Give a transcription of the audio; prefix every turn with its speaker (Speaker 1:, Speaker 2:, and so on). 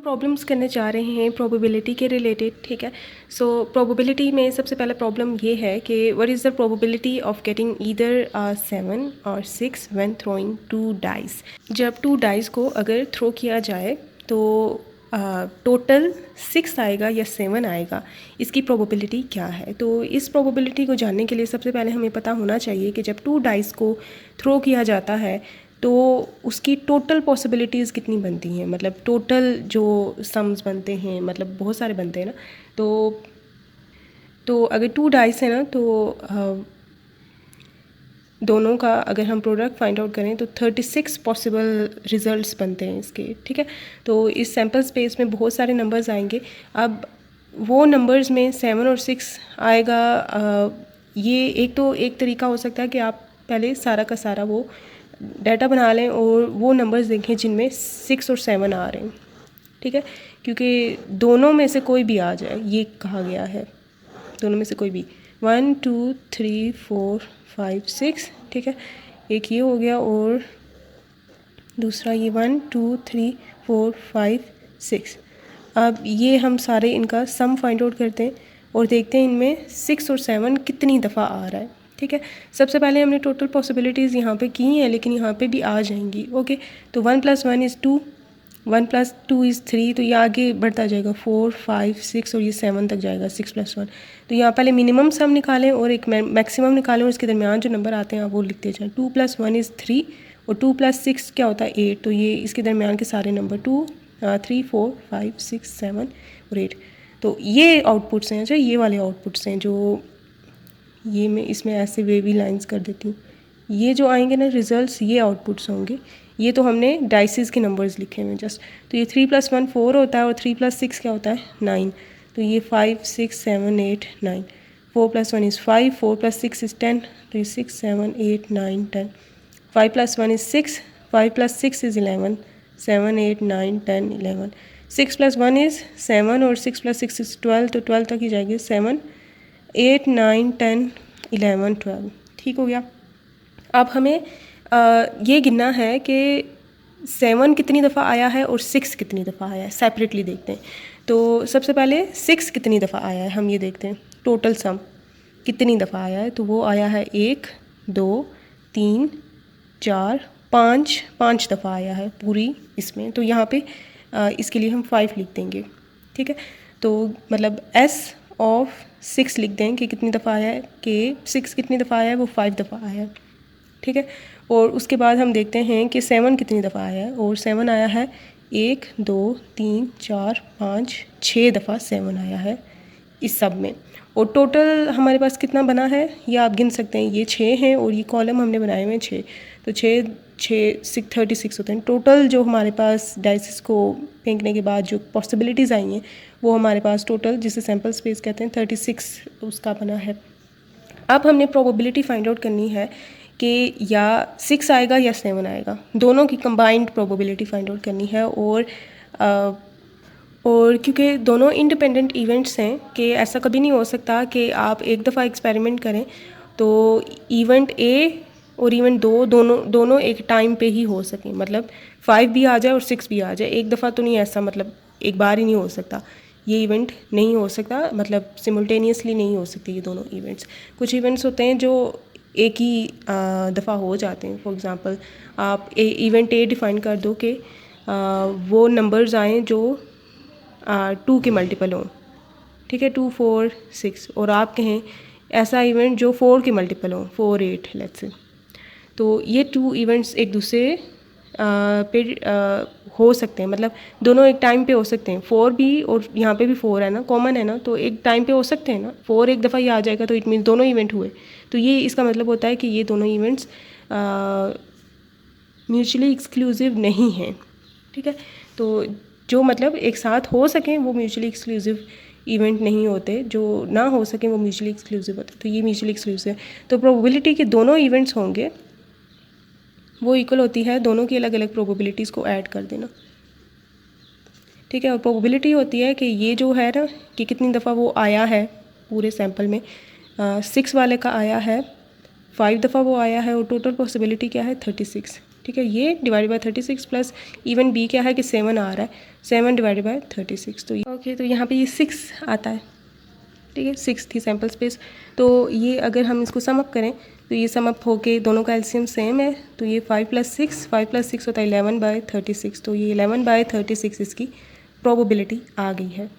Speaker 1: हम प्रॉब्लम्स करने जा रहे हैं प्रोबेबिलिटी के रिलेटेड, ठीक है। सो प्रोबेबिलिटी में सबसे पहला प्रॉब्लम ये है कि what is the probability of getting either 7 और 6 व्हेन थ्रोइंग 2 डाइस। जब 2 डाइस को अगर थ्रो किया जाए तो टोटल 6 आएगा या 7 आएगा, इसकी प्रोबेबिलिटी क्या है। तो इस प्रोबेबिलिटी को जानने के लिए सबसे पहले हमें पता होना चाहिए कि जब 2 डाइस को थ्रो किया जाता है तो उसकी टोटल पॉसिबिलिटीज़ कितनी बनती हैं, मतलब टोटल जो सम्स बनते हैं, मतलब बहुत सारे बनते हैं ना। तो अगर 2 डाइस है ना तो दोनों का अगर हम प्रोडक्ट फाइंड आउट करें तो 36 पॉसिबल रिजल्ट्स बनते हैं इसके, ठीक है। तो इस सैम्पल स्पेस में बहुत सारे नंबर्स आएंगे। अब वो नंबर्स में 7 और 6 आएगा। ये एक तरीका हो सकता है कि आप पहले सारा का सारा वो डाटा बना लें और वो नंबर्स देखें जिनमें 6 और 7 आ रहे हैं, ठीक है। क्योंकि दोनों में से कोई भी आ जाए, ये कहा गया है, दोनों में से कोई भी 1 2 3 4 5 6, ठीक है। एक ये हो गया और दूसरा ये 1 2 3 4 5 6। अब ये हम सारे इनका सम फाइंड आउट करते हैं और देखते हैं इनमें 6 और 7 कितनी दफ़ा आ रहा है, ठीक है। सबसे पहले हमने टोटल पॉसिबिलिटीज़ यहाँ पे की हैं, लेकिन यहाँ पे भी आ जाएंगी, ओके। तो 1 + 1 = 2, 1 + 2 = 3, तो ये आगे बढ़ता जाएगा 4 5 6 और ये 7 तक जाएगा 6 + 1। तो यहाँ पहले मिनिमम सम निकालें और एक मैक्सिमम निकालें और इसके दरमियान जो नंबर आते हैं आप वो लिखते जाएँ। 2 + 1 = 3 और 2 + 6 क्या होता है 8, तो ये इसके दरमियान के सारे नंबर 2 3 4 5 6 7 और 8। तो ये आउटपुट्स हैं, अच्छा ये वाले आउटपुट्स हैं जो ये मैं इसमें ऐसे वेवी लाइंस कर देती हूँ। ये जो आएंगे ना रिजल्ट्स, ये आउटपुट्स होंगे। ये तो हमने डाइसिस के नंबर्स लिखे हुए जस्ट। तो ये 3 + 1 4 होता है और 3 + 6 क्या होता है 9। तो ये 5 6 7 8 9। 4 + 1 = 5, 4 + 6 = 10, तो ये 6 7 8 9 10। 5 + 1 = 6, 5 + 6 = 11, 7 8 9 10 11। 6 + 1 = 7 और 6 + 6 = 12, तो 12 तक ही जाएगी 7 8 9 10 11 12, ठीक हो गया। अब हमें ये गिनना है कि 7 कितनी दफ़ा आया है और 6 कितनी दफ़ा आया है, सेपरेटली देखते हैं। तो सबसे पहले 6 कितनी दफ़ा आया है हम ये देखते हैं, टोटल सम कितनी दफ़ा आया है। तो वो आया है 1 2 3 4 5 दफ़ा आया है पूरी इसमें। तो यहाँ पे इसके लिए हम 5 लिख देंगे, ठीक है। तो मतलब S ऑफ 6 लिख दें कि कितनी दफ़ा आया है, कि 6 कितनी दफ़ा आया है, वो 5 दफ़ा आया है, ठीक है। और उसके बाद हम देखते हैं कि 7 कितनी दफ़ा आया है, और 7 आया है 1 2 3 4 5 6 दफ़ा 7 आया है इस सब में। और टोटल हमारे पास कितना बना है ये आप गिन सकते हैं, ये 6 हैं और ये कॉलम हमने बनाए हुए हैं 6, तो 6 36 होते हैं टोटल। जो हमारे पास डाइसिस को फेंकने के बाद जो पॉसिबिलिटीज़ आई हैं वो हमारे पास टोटल, जिसे सैम्पल स्पेस कहते हैं, 36 उसका बना है। अब हमने प्रोबेबिलिटी फाइंड आउट करनी है कि या 6 आएगा या 7 आएगा, दोनों की कंबाइंड प्रोबेबिलिटी फाइंड आउट करनी है। और क्योंकि दोनों इंडिपेंडेंट इवेंट्स हैं कि ऐसा कभी नहीं हो सकता कि आप एक दफ़ा एक्सपेरिमेंट करें तो इवेंट ए और इवेंट दोनों एक टाइम पे ही हो सकें, मतलब 5 भी आ जाए और 6 भी आ जाए एक दफ़ा, तो नहीं ऐसा, मतलब एक बार ही नहीं हो सकता ये इवेंट, नहीं हो सकता, मतलब सिमुल्टेनियसली नहीं हो सकती ये दोनों इवेंट्स। कुछ इवेंट्स होते हैं जो एक ही दफ़ा हो जाते हैं। फॉर एग्ज़ाम्पल आप इवेंट ए डिफ़ाइन कर दो कि वो नंबर्स आएँ जो 2 के मल्टीपल हों, ठीक है, 2 4 6, और आप कहें ऐसा इवेंट जो 4 के मल्टीपल हों, 4 8 लेट्स से। तो ये 2 इवेंट्स एक दूसरे पे हो सकते हैं, मतलब दोनों एक टाइम पे हो सकते हैं। 4 भी और यहाँ पे भी 4 है ना, कॉमन है ना, तो एक टाइम पे हो सकते हैं ना। 4 एक दफ़ा ही आ जाएगा तो इट मीन्स दोनों इवेंट हुए। तो ये इसका मतलब होता है कि ये दोनों इवेंट्स म्यूचुअली एक्सक्लूसिव नहीं हैं, ठीक है। तो जो मतलब एक साथ हो सकें वो म्यूचुअली एक्सक्लूसिव इवेंट नहीं होते, जो ना हो सकें वो म्यूचुअली एक्सक्लूसिव होते। तो ये म्यूचुअली एक्सक्लूसिव है। तो प्रोबेबिलिटी के दोनों इवेंट्स होंगे वो इक्वल होती है दोनों की अलग अलग प्रोबेबिलिटीज़ को ऐड कर देना, ठीक है। और प्रोबेबिलिटी होती है कि ये जो है ना कि कितनी दफ़ा वो आया है पूरे सैंपल में, 6 वाले का आया है 5 दफ़ा वो आया है, और टोटल पॉसिबिलिटी क्या है 36, ठीक है। ठीक है। ये divide by 36 plus even be क्या है कि 7 आ रहा है, 7 डिवाइड बाय 36। तो ओके, तो यहाँ पे ये 6 आता है, ठीक है। 6 थी सैम्पल स्पेस। तो ये अगर हम इसको सम अप करें तो ये सम अप होके दोनों का एलसीएम सेम है, तो ये 5 + 6 होता है 11/36। तो ये 11/36 इसकी प्रोबेबिलिटी आ गई है।